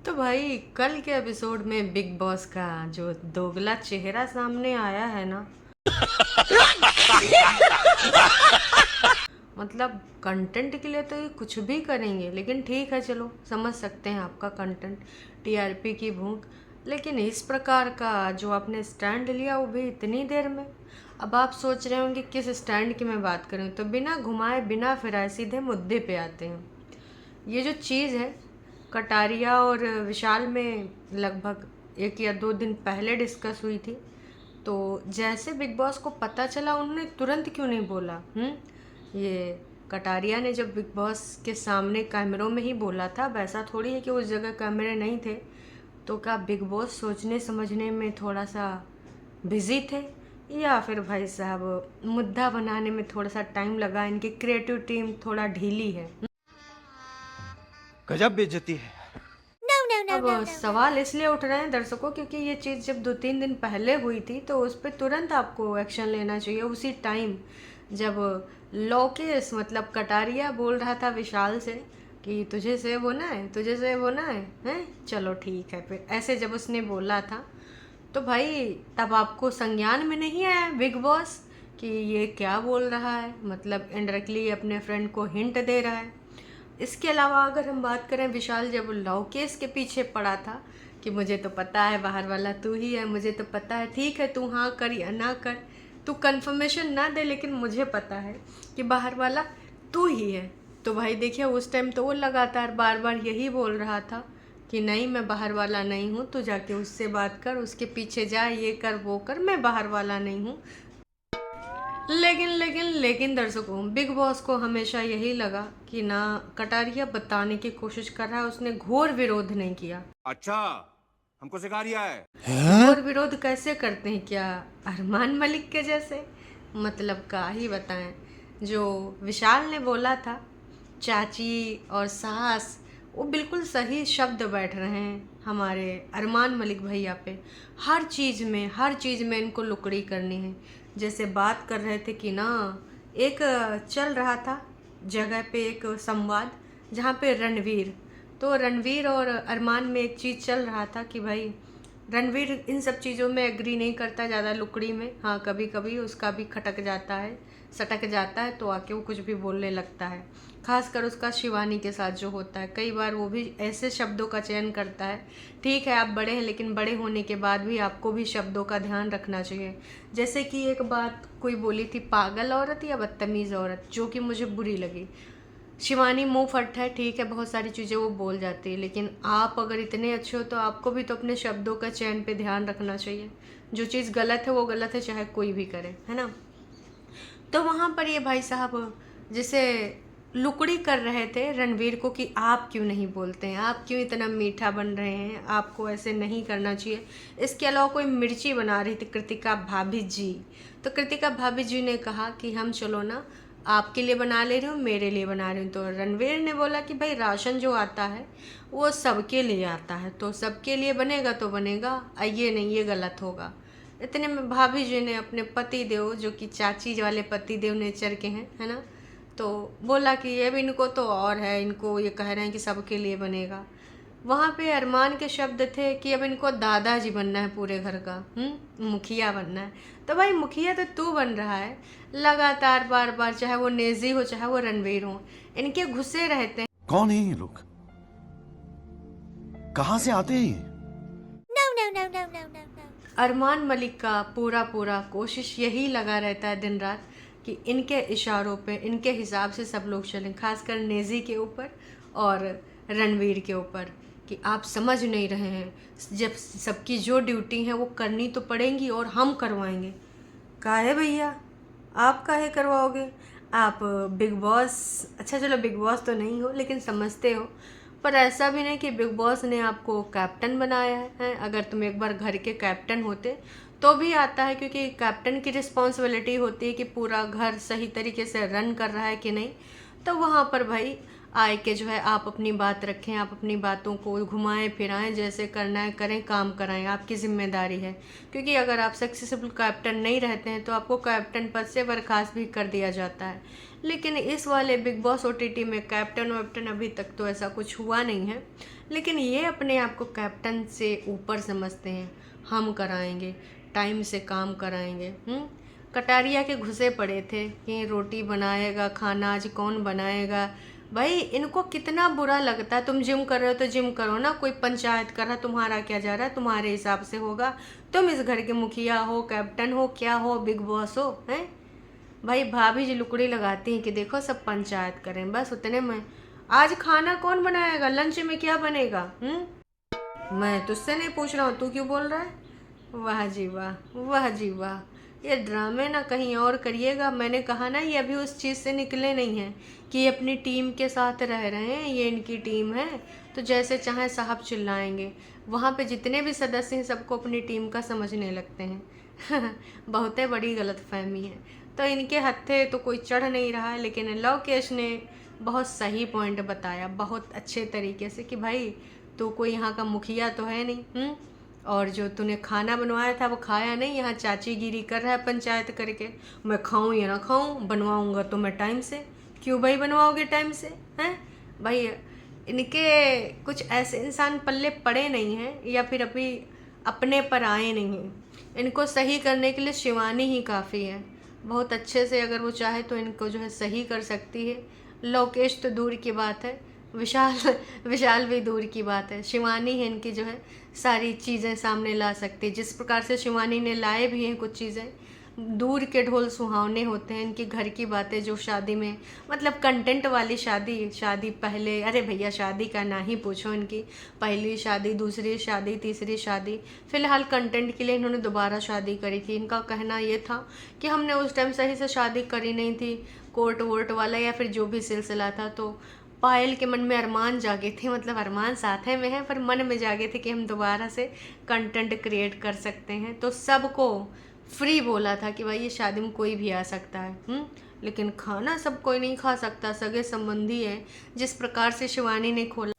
तो भाई कल के एपिसोड में बिग बॉस का जो दोगला चेहरा सामने आया है ना, मतलब कंटेंट के लिए तो ये कुछ भी करेंगे, लेकिन ठीक है, चलो समझ सकते हैं आपका कंटेंट, टीआरपी की भूख। लेकिन इस प्रकार का जो आपने स्टैंड लिया वो भी इतनी देर में। अब आप सोच रहे होंगे किस स्टैंड की मैं बात करूं, तो बिना घुमाए बिना फिराए सीधे मुद्दे पे आते हैं। ये जो चीज़ है, कटारिया और विशाल में लगभग 1 या 2 दिन पहले डिस्कस हुई थी। तो जैसे बिग बॉस को पता चला, उन्होंने तुरंत क्यों नहीं बोला? ये कटारिया ने जब बिग बॉस के सामने कैमरों में ही बोला था, वैसा थोड़ी है कि उस जगह कैमरे नहीं थे। तो क्या बिग बॉस सोचने समझने में थोड़ा सा बिजी थे, या फिर भाई साहब मुद्दा बनाने में थोड़ा सा टाइम लगा? इनकी क्रिएटिव टीम थोड़ा ढीली है। गजब बेइज्जती है। अब सवाल इसलिए उठ रहे हैं दर्शकों, क्योंकि ये चीज़ जब 2-3 दिन पहले हुई थी तो उस पर तुरंत आपको एक्शन लेना चाहिए। उसी टाइम जब लोकेश मतलब कटारिया बोल रहा था विशाल से कि तुझे सेब होना है, तुझे सेब होना है, हैं चलो ठीक है, फिर ऐसे जब उसने बोला था तो भाई तब आपको संज्ञान में नहीं आया बिग बॉस कि ये क्या बोल रहा है, मतलब इनडायरेक्टली अपने फ्रेंड को हिंट दे रहा है। इसके अलावा अगर हम बात करें, विशाल जब लवकेश के पीछे पड़ा था कि मुझे तो पता है बाहर वाला तू ही है, मुझे तो पता है, ठीक है तू हाँ कर या ना कर, तू कंफर्मेशन ना दे, लेकिन मुझे पता है कि बाहर वाला तू ही है। तो भाई देखिए, उस टाइम तो वो लगातार बार बार यही बोल रहा था कि नहीं मैं बाहर वाला नहीं हूँ, तू जाके उससे बात कर, उसके पीछे जा, ये कर वो कर, मैं बाहर वाला नहीं हूँ। लेकिन दर्शकों, बिग बॉस को हमेशा यही लगा कि ना, कटारिया बताने की कोशिश कर रहा है, उसने घोर विरोध नहीं किया। अच्छा, हमको सिखा रिया है। घोर विरोध कैसे करते हैं क्या? अरमान मलिक के जैसे, मतलब का ही बताएं। जो विशाल ने बोला था चाची और सास, वो बिल्कुल सही शब्द बैठ रहे हैं हमारे अरमान मलिक भैया पे। हर चीज़ में इनको लुकड़ी करनी है। जैसे बात कर रहे थे कि ना, एक चल रहा था जगह पे एक संवाद, जहाँ पे रणवीर, तो रणवीर और अरमान में एक चीज़ चल रहा था कि भाई रणवीर इन सब चीज़ों में एग्री नहीं करता ज़्यादा, लुकड़ी में हाँ कभी कभी उसका भी खटक जाता है, सटक जाता है, तो आके वो कुछ भी बोलने लगता है। खासकर उसका शिवानी के साथ जो होता है, कई बार वो भी ऐसे शब्दों का चयन करता है। ठीक है आप बड़े हैं, लेकिन बड़े होने के बाद भी आपको भी शब्दों का ध्यान रखना चाहिए। जैसे कि एक बात कोई बोली थी, पागल औरत या बदतमीज़ औरत, जो कि मुझे बुरी लगी। शिवानी मुंह फट है, ठीक है बहुत सारी चीज़ें वो बोल जाती है, लेकिन आप अगर इतने अच्छे हो तो आपको भी तो अपने शब्दों का चयन पे ध्यान रखना चाहिए। जो चीज़ गलत है वो गलत है, चाहे कोई भी करे, है ना? तो वहाँ पर ये भाई साहब जैसे लुकड़ी कर रहे थे रणवीर को कि आप क्यों नहीं बोलते हैं, आप क्यों इतना मीठा बन रहे हैं, आपको ऐसे नहीं करना चाहिए। इसके अलावा कोई मिर्ची बना रही थी कृतिका भाभी जी, तो कृतिका भाभी जी ने कहा कि हम चलो ना, आपके लिए बना ले रही हूँ, मेरे लिए बना रही हूँ। तो रणवीर ने बोला कि भाई राशन जो आता है वो सबके लिए आता है, तो सबके लिए बनेगा तो बनेगा, ये नहीं ये गलत होगा। इतने में भाभी जी ने अपने पति देव, जो कि चाची वाले पति देव नेचर के हैं, है ना, तो बोला कि ये भी इनको तो और है, इनको ये कह रहे हैं कि सबके लिए बनेगा। वहाँ पे अरमान के शब्द थे कि अब इनको दादाजी बनना है पूरे घर का, मुखिया बनना है। तो भाई मुखिया तो तू बन रहा है लगातार, बार बार, चाहे वो नेजी हो चाहे वो रणवीर हो, इनके घुसे रहते हैं। कौन है ये लोग? कहां से आते हैं ये? अरमान मलिक का पूरा पूरा कोशिश यही लगा रहता है दिन रात कि इनके इशारों पे, इनके हिसाब से सब लोग चलें, खासकर नेजी के ऊपर और रणवीर के ऊपर, कि आप समझ नहीं रहे हैं, जब सबकी जो ड्यूटी है वो करनी तो पड़ेंगी और हम करवाएंगे। काहे भैया, आप काहे करवाओगे? आप बिग बॉस, अच्छा चलो बिग बॉस तो नहीं हो लेकिन समझते हो, पर ऐसा भी नहीं कि बिग बॉस ने आपको कैप्टन बनाया है। अगर तुम एक बार घर के कैप्टन होते तो भी आता है, क्योंकि कैप्टन की रिस्पॉन्सिबिलिटी होती है कि पूरा घर सही तरीके से रन कर रहा है कि नहीं। तो वहाँ पर भाई आए के जो है आप अपनी बात रखें, आप अपनी बातों को घुमाएं फिराएं, जैसे करना है करें, काम कराएं, आपकी जिम्मेदारी है। क्योंकि अगर आप सक्सेसफुल कैप्टन नहीं रहते हैं तो आपको कैप्टन पद से बर्खास्त भी कर दिया जाता है। लेकिन इस वाले बिग बॉस OTT में कैप्टन वैप्टन अभी तक तो ऐसा कुछ हुआ नहीं है। लेकिन ये अपने आप को कैप्टन से ऊपर समझते हैं, हम कराएंगे, टाइम से काम कराएंगे। कटारिया के घुसे पड़े थे कि रोटी बनाएगा, खाना आज कौन बनाएगा। भाई इनको कितना बुरा लगता है, तुम जिम कर रहे हो तो जिम करो ना, कोई पंचायत कर रहा, तुम्हारा क्या जा रहा है, तुम्हारे हिसाब से होगा, तुम इस घर के मुखिया हो, कैप्टन हो, क्या हो, बिग बॉस हो, हैं। भाई भाभी जी लुकड़ी लगाती हैं कि देखो सब पंचायत करें, बस उतने में आज खाना कौन बनाएगा, लंच में क्या बनेगा। मैं तुझसे नहीं पूछ रहा हूँ, तू क्यों बोल रहा है। वाह जी वाह, वाह जी वाह, ये ड्रामे ना कहीं और करिएगा। मैंने कहा ना, ये अभी उस चीज़ से निकले नहीं हैं कि ये अपनी टीम के साथ रह रहे हैं, ये इनकी टीम है तो जैसे चाहे साहब चिल्लाएंगे। वहाँ पे जितने भी सदस्य हैं सबको अपनी टीम का समझने लगते हैं। बहुत बड़ी गलतफहमी है। तो इनके हत्थे तो कोई चढ़ नहीं रहा है। लेकिन लवकेश ने बहुत सही पॉइंट बताया, बहुत अच्छे तरीके से, कि भाई तू कोई यहाँ का मुखिया तो है नहीं, और जो तूने खाना बनवाया था वो खाया नहीं, यहाँ चाचीगिरी कर रहा है पंचायत करके। मैं खाऊं या ना खाऊं, बनवाऊंगा तो मैं टाइम से। क्यों भाई बनवाओगे टाइम से, हैं भाई। इनके कुछ ऐसे इंसान पल्ले पड़े नहीं हैं, या फिर अभी अपने पर आए नहीं हैं। इनको सही करने के लिए शिवानी ही काफ़ी है। बहुत अच्छे से अगर वो चाहे तो इनको जो है सही कर सकती है। लोकेश तो दूर की बात है, विशाल विशाल भी दूर की बात है। शिवानी है इनकी जो है सारी चीज़ें सामने ला सकती है। जिस प्रकार से शिवानी ने लाए भी हैं कुछ चीज़ें, दूर के ढोल सुहावने होते हैं। इनकी घर की बातें जो शादी में, मतलब कंटेंट वाली शादी पहले, अरे भैया शादी का ना ही पूछो, इनकी पहली शादी, दूसरी शादी, तीसरी शादी, फिलहाल कंटेंट के लिए इन्होंने दोबारा शादी करी थी। इनका कहना ये था कि हमने उस टाइम सही से शादी करी नहीं थी, कोर्ट वोर्ट वाला या फिर जो भी सिलसिला था। तो पायल के मन में अरमान जागे थे, मतलब अरमान साथ में है पर मन में जागे थे कि हम दोबारा से कंटेंट क्रिएट कर सकते हैं। तो सबको फ्री बोला था कि भाई ये शादी में कोई भी आ सकता है। लेकिन खाना सब कोई नहीं खा सकता, सगे संबंधी है। जिस प्रकार से शिवानी ने खोला,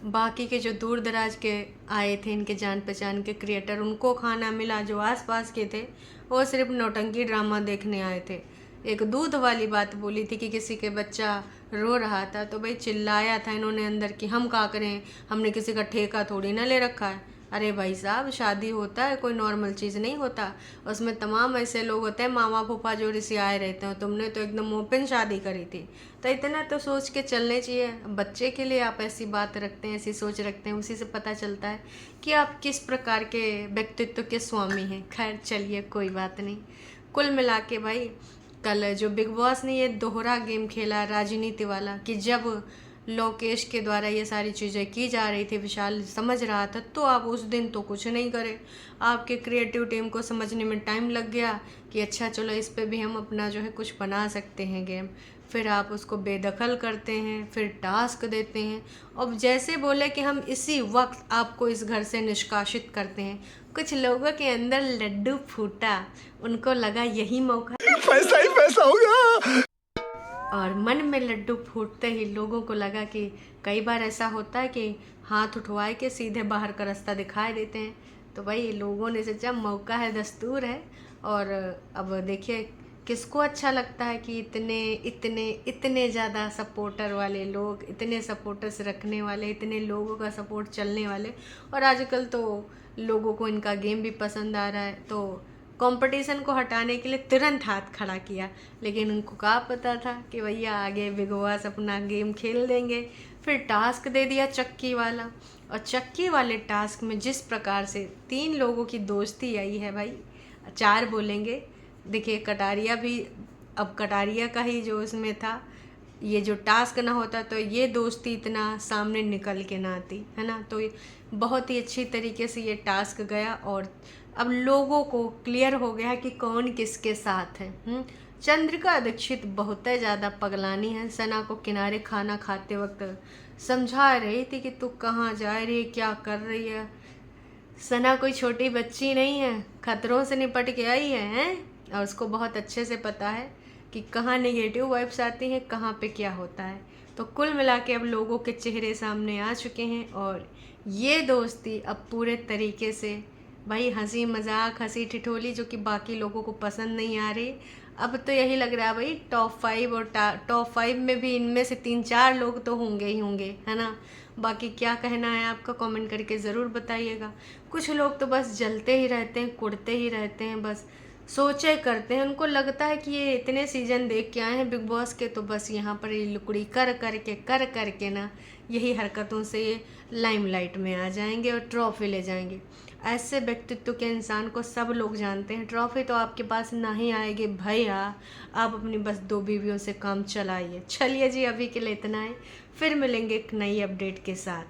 बाकी के जो दूर दराज के आए थे, इनके जान पहचान के क्रिएटर, उनको खाना मिला। जो आसपास के थे वो सिर्फ नौटंकी ड्रामा देखने आए थे। एक दूध वाली बात बोली थी कि किसी के बच्चा रो रहा था तो भाई चिल्लाया था इन्होंने अंदर कि हम क्या करें, हमने किसी का ठेका थोड़ी ना ले रखा है। अरे भाई साहब, शादी होता है, कोई नॉर्मल चीज़ नहीं होता। उसमें तमाम ऐसे लोग होते हैं, मामा फूफा जो रिसियाए रहते हैं। तुमने तो एकदम ओपन शादी करी थी, तो इतना तो सोच के चलने चाहिए। बच्चे के लिए आप ऐसी बात रखते हैं, ऐसी सोच रखते हैं, उसी से पता चलता है कि आप किस प्रकार के व्यक्तित्व के स्वामी हैं। खैर चलिए, कोई बात नहीं। कुल मिला के भाई कल जो बिग बॉस ने ये दोहरा गेम खेला राजनीति वाला, कि जब लोकेश के द्वारा ये सारी चीज़ें की जा रही थी, विशाल समझ रहा था, तो आप उस दिन तो कुछ नहीं करे। आपके क्रिएटिव टीम को समझने में टाइम लग गया कि अच्छा चलो इस पे भी हम अपना जो है कुछ बना सकते हैं गेम। फिर आप उसको बेदखल करते हैं, फिर टास्क देते हैं, और जैसे बोले कि हम इसी वक्त आपको इस घर से निष्कासित करते हैं। कुछ लोगों के अंदर लड्डू फूटा, उनको लगा यही मौका, पैसा ही पैसा होगा। और मन में लड्डू फूटते ही लोगों को लगा कि कई बार ऐसा होता है कि हाथ उठवाए के सीधे बाहर का रास्ता दिखाई देते हैं। तो भाई लोगों ने सोचा मौका है, दस्तूर है। और अब देखिए किसको अच्छा लगता है कि इतने इतने इतने ज़्यादा सपोर्टर वाले लोग, इतने सपोर्टर्स रखने वाले, इतने लोगों का सपोर्ट चलने वाले। और आजकल तो लोगों को इनका गेम भी पसंद आ रहा है, तो कंपटीशन को हटाने के लिए तुरंत हाथ खड़ा किया। लेकिन उनको क्या पता था कि भैया आगे बिग बॉस अपना गेम खेल देंगे। फिर टास्क दे दिया चक्की वाला, और चक्की वाले टास्क में जिस प्रकार से 3 लोगों की दोस्ती आई है भाई, 4 बोलेंगे। देखिए कटारिया भी, अब कटारिया का ही जो उसमें था, ये जो टास्क ना होता तो ये दोस्ती इतना सामने निकल के ना आती, है ना। तो बहुत ही अच्छी तरीके से ये टास्क गया, और अब लोगों को क्लियर हो गया कि कौन किसके साथ है। चंद्रिका दीक्षित बहुत ज़्यादा पगलानी है। सना को किनारे खाना खाते वक्त समझा रही थी कि तू कहाँ जा रही है, क्या कर रही है। सना कोई छोटी बच्ची नहीं है, खतरों से निपट के आई है, और उसको बहुत अच्छे से पता है कि कहाँ नेगेटिव वाइब्स आती हैं, कहाँ पे क्या होता है। तो कुल मिला के अब लोगों के चेहरे सामने आ चुके हैं और ये दोस्ती अब पूरे तरीके से भाई हंसी मजाक हंसी ठिठोली जो कि बाकी लोगों को पसंद नहीं आ रही। अब तो यही लग रहा है भाई टॉप 5 और टॉप 5 में भी इनमें से 3-4 लोग तो होंगे ही होंगे, है ना। बाकी क्या कहना है आपका कमेंट करके ज़रूर बताइएगा। कुछ लोग तो बस जलते ही रहते हैं, कुड़ते ही रहते हैं, बस सोचे करते हैं। उनको लगता है कि ये इतने सीज़न देख के आए हैं बिग बॉस के, तो बस यहाँ पर ये लुकड़ी कर करके ना यही हरकतों से ये लाइमलाइट में आ जाएंगे और ट्रॉफी ले जाएंगे। ऐसे व्यक्तित्व के इंसान को सब लोग जानते हैं। ट्रॉफी तो आपके पास नहीं आएगी भैया, आप अपनी बस 2 बीवियों से काम चलाइए। चलिए जी, अभी के लिए इतना है, फिर मिलेंगे एक नई अपडेट के साथ।